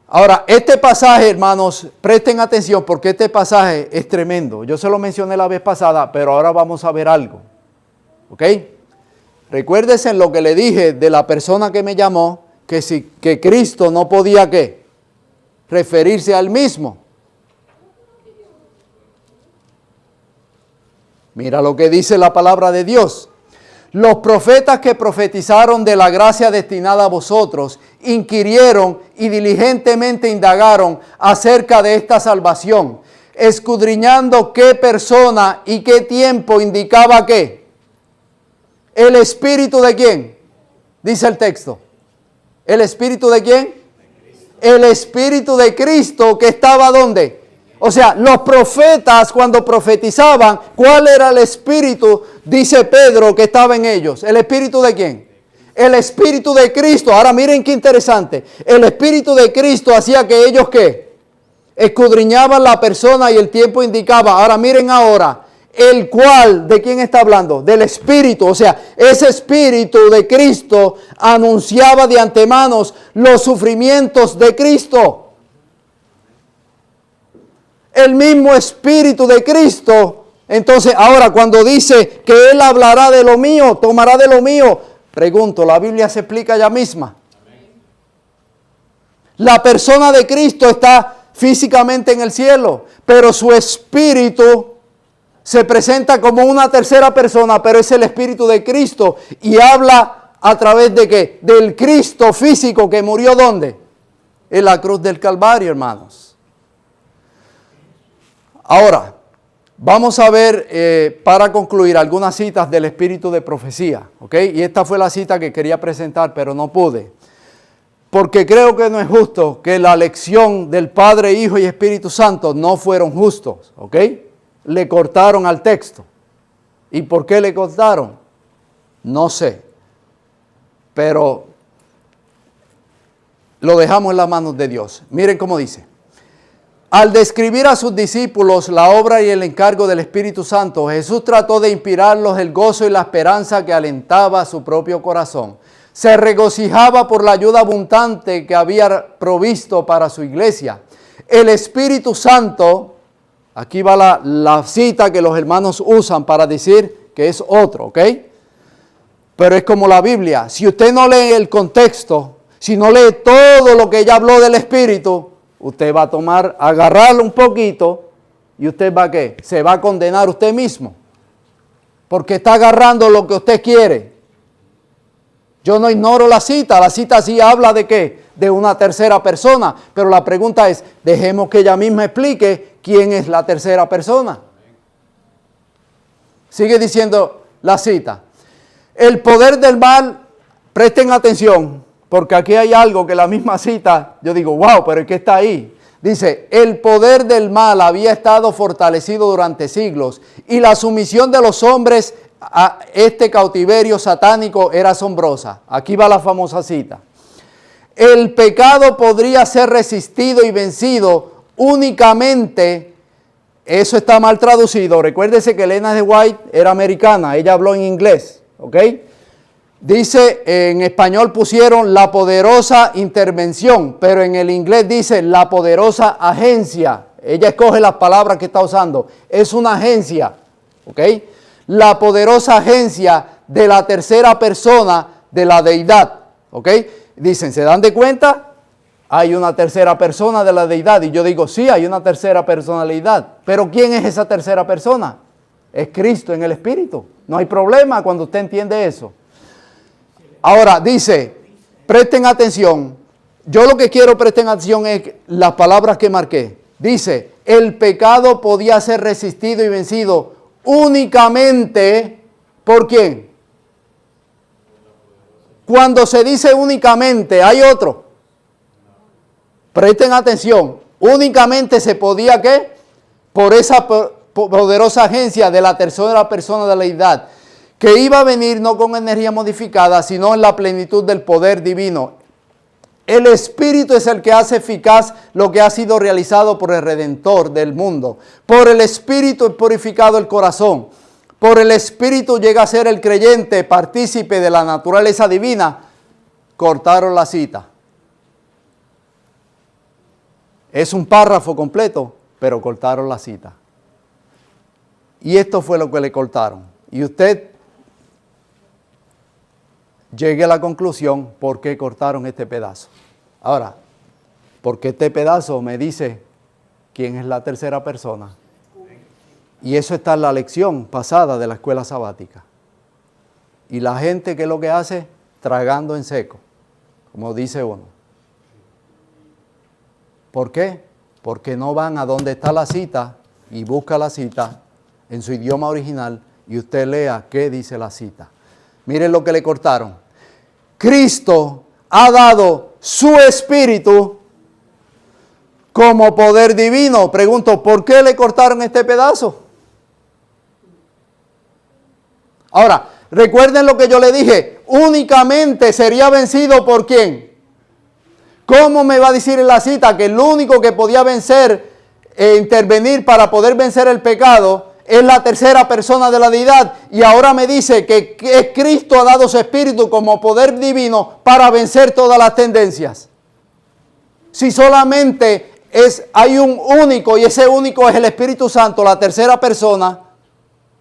Ahora, este pasaje, hermanos, presten atención porque este pasaje es tremendo. Yo se lo mencioné la vez pasada, pero ahora vamos a ver algo. ¿Ok? Recuérdese en lo que le dije de la persona que me llamó, que Cristo no podía ¿qué? Referirse al mismo. Mira lo que dice la palabra de Dios. Los profetas que profetizaron de la gracia destinada a vosotros, inquirieron y diligentemente indagaron acerca de esta salvación, escudriñando qué persona y qué tiempo indicaba qué. ¿El Espíritu de quién? Dice el texto. ¿El Espíritu de quién? El Espíritu de Cristo que estaba ¿dónde? O sea, los profetas cuando profetizaban, ¿cuál era el Espíritu dice Pedro que estaba en ellos? ¿El Espíritu de quién? El Espíritu de Cristo. Ahora miren qué interesante. El Espíritu de Cristo hacía que ellos, ¿qué? Escudriñaban la persona y el tiempo indicaba. Ahora miren ahora. El cual, ¿de quién está hablando? Del Espíritu. O sea, ese Espíritu de Cristo anunciaba de antemano los sufrimientos de Cristo. El mismo Espíritu de Cristo. Entonces, ahora cuando dice que Él hablará de lo mío, tomará de lo mío, pregunto, ¿la Biblia se explica ella misma? La persona de Cristo está físicamente en el cielo, pero su Espíritu se presenta como una tercera persona, pero es el Espíritu de Cristo y habla a través de ¿qué? Del Cristo físico que murió ¿dónde? En la cruz del Calvario, hermanos. Ahora, vamos a ver para concluir algunas citas del Espíritu de profecía, ¿ok? Y esta fue la cita que quería presentar, pero no pude. Porque creo que no es justo que la lección del Padre, Hijo y Espíritu Santo no fueron justos, ¿ok? Le cortaron al texto. ¿Y por qué le cortaron? No sé. Pero lo dejamos en las manos de Dios. Miren cómo dice. Al describir a sus discípulos la obra y el encargo del Espíritu Santo, Jesús trató de inspirarlos el gozo y la esperanza que alentaba su propio corazón. Se regocijaba por la ayuda abundante que había provisto para su iglesia. El Espíritu Santo, aquí va la cita que los hermanos usan para decir que es otro, ¿ok? Pero es como la Biblia. Si usted no lee el contexto, si no lee todo lo que ella habló del Espíritu, usted va a agarrarlo un poquito y usted va a ¿qué? Se va a condenar usted mismo. Porque está agarrando lo que usted quiere. Yo no ignoro la cita sí habla de ¿qué? De una tercera persona. Pero la pregunta es, dejemos que ella misma explique quién es la tercera persona. Sigue diciendo la cita. El poder del mal, presten atención, porque aquí hay algo que la misma cita, yo digo, wow, pero ¿qué está ahí? Dice, el poder del mal había estado fortalecido durante siglos y la sumisión de los hombres a este cautiverio satánico era asombrosa. Aquí va la famosa cita. El pecado podría ser resistido y vencido únicamente, eso está mal traducido, recuérdese que Elena de White era americana, ella habló en inglés, ¿ok? Dice, en español pusieron la poderosa intervención, pero en el inglés dice la poderosa agencia. Ella escoge las palabras que está usando. Es una agencia, ¿ok? La poderosa agencia de la tercera persona de la deidad, ¿ok? Dicen, ¿se dan de cuenta? Hay una tercera persona de la deidad. Y yo digo, sí, hay una tercera personalidad. Pero ¿quién es esa tercera persona? Es Cristo en el Espíritu. No hay problema cuando usted entiende eso. Ahora dice, presten atención. Yo lo que quiero presten atención es las palabras que marqué. Dice, el pecado podía ser resistido y vencido únicamente, ¿por quién? Cuando se dice únicamente, hay otro. Presten atención. Únicamente se podía, ¿qué? Por esa poderosa agencia de la tercera persona de la deidad, que iba a venir no con energía modificada, sino en la plenitud del poder divino. El Espíritu es el que hace eficaz lo que ha sido realizado por el Redentor del mundo. Por el Espíritu es purificado el corazón. Por el Espíritu llega a ser el creyente partícipe de la naturaleza divina. Cortaron la cita. Es un párrafo completo, pero cortaron la cita. Y esto fue lo que le cortaron. Y usted llegue a la conclusión por qué cortaron este pedazo. Ahora, porque este pedazo me dice quién es la tercera persona. Y eso está en la lección pasada de la escuela sabática. Y la gente, ¿qué es lo que hace? Tragando en seco, como dice uno. ¿Por qué? Porque no van a donde está la cita y busca la cita en su idioma original y usted lea qué dice la cita. Miren lo que le cortaron. Cristo ha dado su Espíritu como poder divino. Pregunto, ¿por qué le cortaron este pedazo? Ahora, recuerden lo que yo le dije, únicamente sería vencido ¿por quién? ¿Cómo me va a decir en la cita que el único que podía vencer e intervenir para poder vencer el pecado es la tercera persona de la deidad? Y ahora me dice que Cristo ha dado su espíritu como poder divino para vencer todas las tendencias. Si solamente hay un único y ese único es el Espíritu Santo, la tercera persona,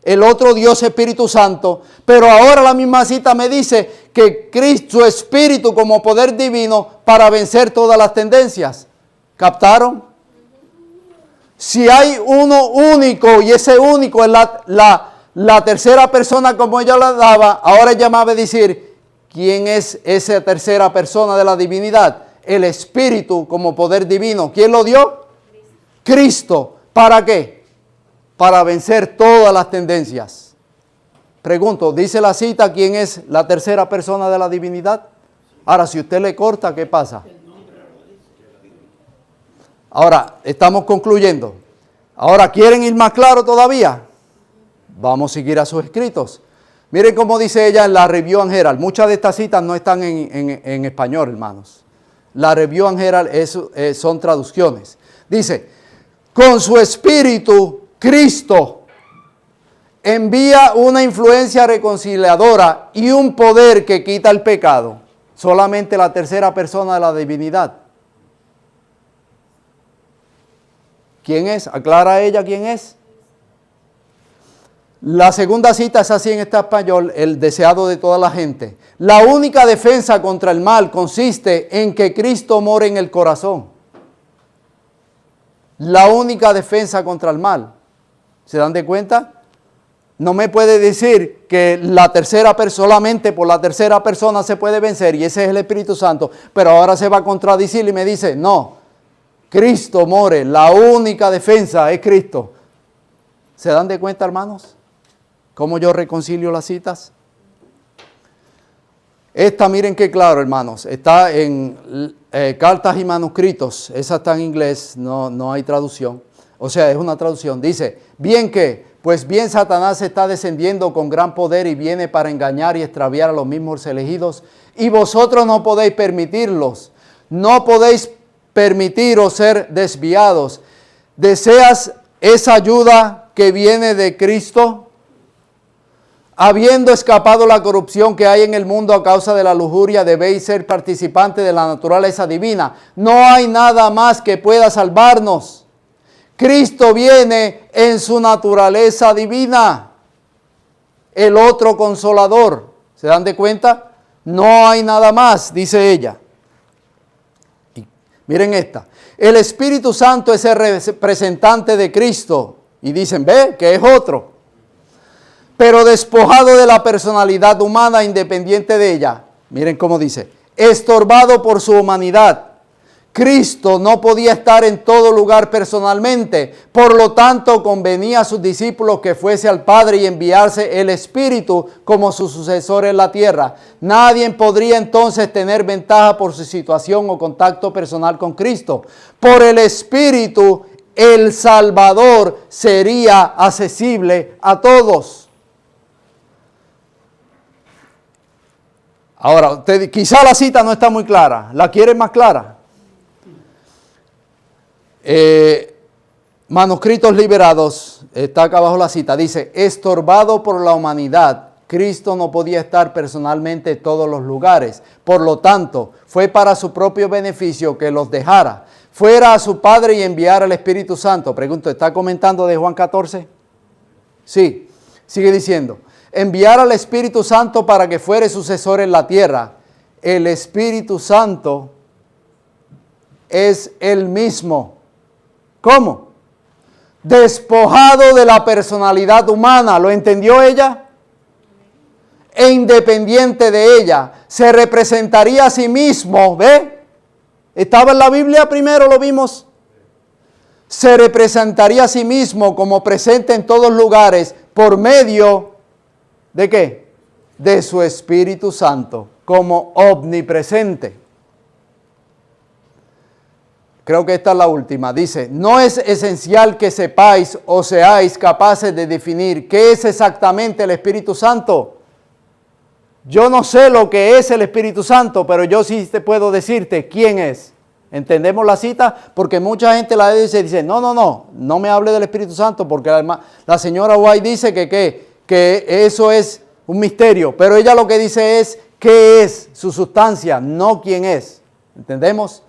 el otro Dios Espíritu Santo, pero ahora la misma cita me dice que Cristo, su Espíritu como poder divino para vencer todas las tendencias. ¿Captaron? Si hay uno único y ese único es la tercera persona como ella la daba, ahora ella me va a decir, ¿quién es esa tercera persona de la divinidad? El Espíritu como poder divino. ¿Quién lo dio? Cristo. ¿Para qué? Para vencer todas las tendencias. Pregunto, ¿dice la cita quién es la tercera persona de la divinidad? Ahora, si usted le corta, ¿qué pasa? Ahora, estamos concluyendo. Ahora, ¿quieren ir más claro todavía? Vamos a seguir a sus escritos. Miren cómo dice ella en la Review and Herald. Muchas de estas citas no están en español, hermanos. La Review and Herald son traducciones. Dice, con su espíritu, Cristo envía una influencia reconciliadora y un poder que quita el pecado. Solamente la tercera persona de la divinidad. ¿Quién es? Aclara ella quién es. La segunda cita es así en este español, el deseado de toda la gente. La única defensa contra el mal consiste en que Cristo more en el corazón. La única defensa contra el mal. ¿Se dan de cuenta? No me puede decir que solamente por la tercera persona se puede vencer y ese es el Espíritu Santo, pero ahora se va a contradecir y me dice, no, Cristo more, la única defensa es Cristo. ¿Se dan de cuenta, hermanos? ¿Cómo yo reconcilio las citas? Esta, miren qué claro, hermanos, está en cartas y manuscritos. Esa está en inglés, no hay traducción. O sea, es una traducción. Dice, bien que, pues bien Satanás está descendiendo con gran poder y viene para engañar y extraviar a los mismos elegidos. Y vosotros no podéis permitirlos. No podéis permitiros ser desviados. ¿Deseas esa ayuda que viene de Cristo? Habiendo escapado la corrupción que hay en el mundo a causa de la lujuria, debéis ser participantes de la naturaleza divina. No hay nada más que pueda salvarnos. Cristo viene en su naturaleza divina. El otro consolador. ¿Se dan de cuenta? No hay nada más, dice ella. Y miren esta. El Espíritu Santo es el representante de Cristo. Y dicen, ve, que es otro. Pero despojado de la personalidad humana independiente de ella. Miren cómo dice, estorbado por su humanidad. Cristo no podía estar en todo lugar personalmente, por lo tanto convenía a sus discípulos que fuese al Padre y enviarse el Espíritu como su sucesor en la tierra. Nadie podría entonces tener ventaja por su situación o contacto personal con Cristo. Por el Espíritu, el Salvador sería accesible a todos. Ahora, quizá la cita no está muy clara. ¿La quieren más clara? Manuscritos liberados, está acá abajo la cita, dice, estorbado por la humanidad, Cristo no podía estar personalmente en todos los lugares. Por lo tanto, fue para su propio beneficio que los dejara. Fuera a su Padre y enviara al Espíritu Santo. Pregunto, ¿está comentando de Juan 14? Sí, sigue diciendo. Enviar al Espíritu Santo para que fuere sucesor en la tierra. El Espíritu Santo es el mismo. ¿Cómo? Despojado de la personalidad humana. ¿Lo entendió ella? E independiente de ella. Se representaría a sí mismo. ¿Ve? Estaba en la Biblia primero, lo vimos. Se representaría a sí mismo como presente en todos lugares por medio ¿de qué? De su Espíritu Santo, como omnipresente. creo que esta es la última. Dice, no es esencial que sepáis o seáis capaces de definir qué es exactamente el Espíritu Santo. Yo no sé lo que es el Espíritu Santo, pero yo sí te puedo decirte quién es. ¿Entendemos la cita? Porque mucha gente la dice, no me hable del Espíritu Santo, porque la señora White dice que eso es un misterio, pero ella lo que dice es qué es su sustancia, no quién es. ¿Entendemos?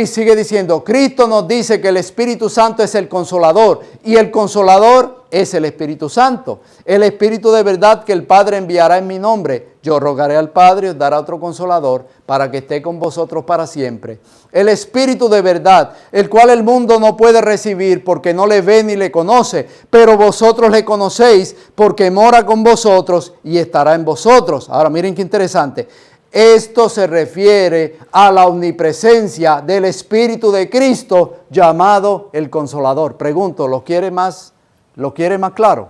Sigue diciendo, Cristo nos dice que el Espíritu Santo es el Consolador y el Consolador es el Espíritu Santo. El Espíritu de verdad que el Padre enviará en mi nombre. Yo rogaré al Padre y os dará otro Consolador para que esté con vosotros para siempre. El Espíritu de verdad, el cual el mundo no puede recibir porque no le ve ni le conoce, pero vosotros le conocéis porque mora con vosotros y estará en vosotros. Ahora miren qué interesante. Esto se refiere a la omnipresencia del Espíritu de Cristo llamado el Consolador. Pregunto, ¿lo quiere más claro?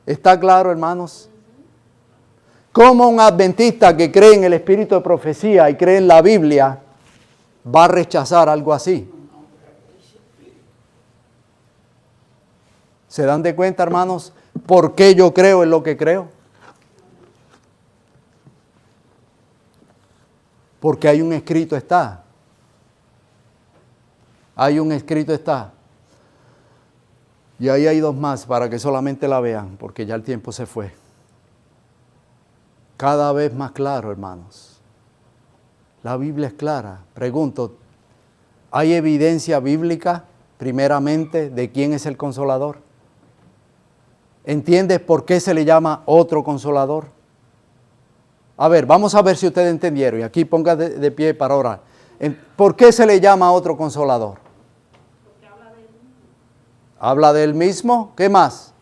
¿Está claro, hermanos? ¿Cómo un adventista que cree en el espíritu de profecía y cree en la Biblia va a rechazar algo así? ¿Se dan de cuenta, hermanos, por qué yo creo en lo que creo? Porque hay un escrito está. Hay un escrito está. Y ahí hay dos más para que solamente la vean, porque ya el tiempo se fue. Cada vez más claro, hermanos. La Biblia es clara. Pregunto, ¿hay evidencia bíblica, primeramente, de quién es el Consolador? ¿Entiendes por qué se le llama otro Consolador? A ver, vamos a ver si ustedes entendieron. Y aquí ponga de pie para orar. ¿Por qué se le llama otro Consolador? Porque habla de él mismo. ¿Qué más?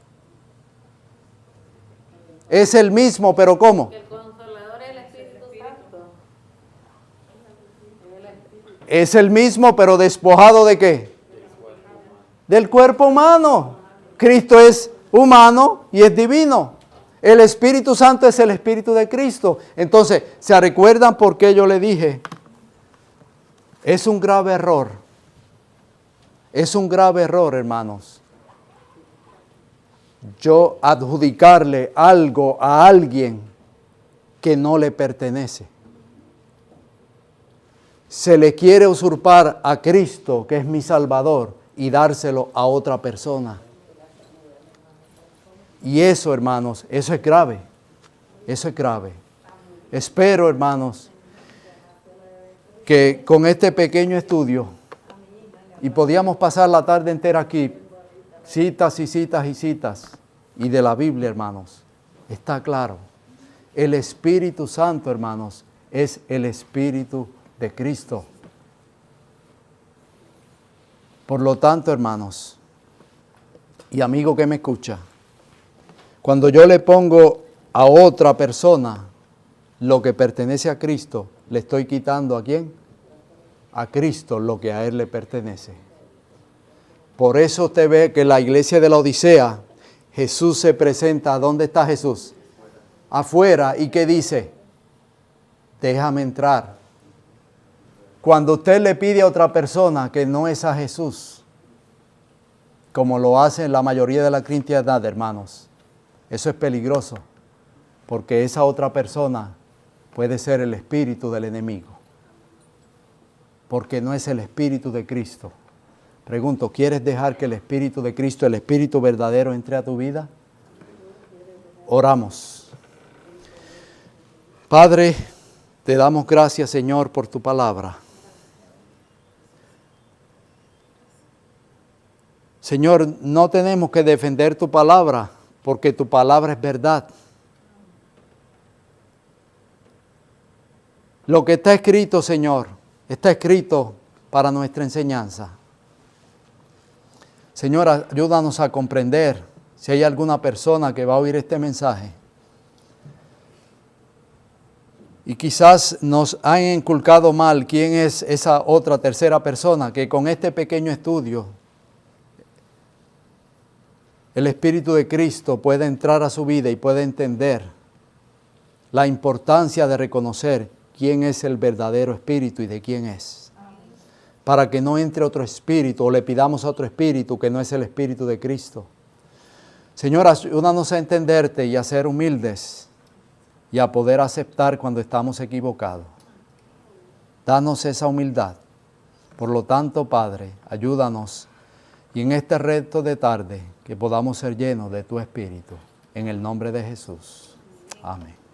Es el mismo, pero ¿cómo? El Consolador es el Espíritu Santo. Es el mismo, pero despojado ¿de qué? Del cuerpo humano. Cristo es humano y es divino. El Espíritu Santo es el Espíritu de Cristo. Entonces, ¿se recuerdan por qué yo le dije? Es un grave error. Es un grave error, hermanos. Yo adjudicarle algo a alguien que no le pertenece. Se le quiere usurpar a Cristo, que es mi Salvador, y dárselo a otra persona. Y eso, hermanos, eso es grave. Eso es grave. Espero, hermanos, que con este pequeño estudio, y podíamos pasar la tarde entera aquí, citas y citas y citas, y de la Biblia, hermanos, está claro. El Espíritu Santo, hermanos, es el Espíritu de Cristo. Por lo tanto, hermanos, y amigo que me escucha, cuando yo le pongo a otra persona lo que pertenece a Cristo, le estoy quitando ¿a quién? A Cristo lo que a Él le pertenece. Por eso usted ve que en la iglesia de la Odisea, Jesús se presenta. ¿Dónde está Jesús? Afuera. ¿Y qué dice? Déjame entrar. Cuando usted le pide a otra persona que no es a Jesús, como lo hace la mayoría de la cristiandad, hermanos, eso es peligroso, porque esa otra persona puede ser el espíritu del enemigo, porque no es el Espíritu de Cristo. Pregunto, ¿quieres dejar que el Espíritu de Cristo, el Espíritu verdadero, entre a tu vida? Oramos. Padre, te damos gracias, Señor, por tu palabra. Señor, no tenemos que defender tu palabra, porque tu palabra es verdad. Lo que está escrito, Señor, está escrito para nuestra enseñanza. Señor, ayúdanos a comprender si hay alguna persona que va a oír este mensaje y quizás nos han inculcado mal quién es esa otra tercera persona, que con este pequeño estudio el Espíritu de Cristo puede entrar a su vida y puede entender la importancia de reconocer quién es el verdadero espíritu y de quién es. Para que no entre otro espíritu o le pidamos a otro espíritu que no es el espíritu de Cristo. Señor, ayúdanos a entenderte y a ser humildes y a poder aceptar cuando estamos equivocados. Danos esa humildad. Por lo tanto, Padre, ayúdanos y en este reto de tarde que podamos ser llenos de tu Espíritu. En el nombre de Jesús. Amén.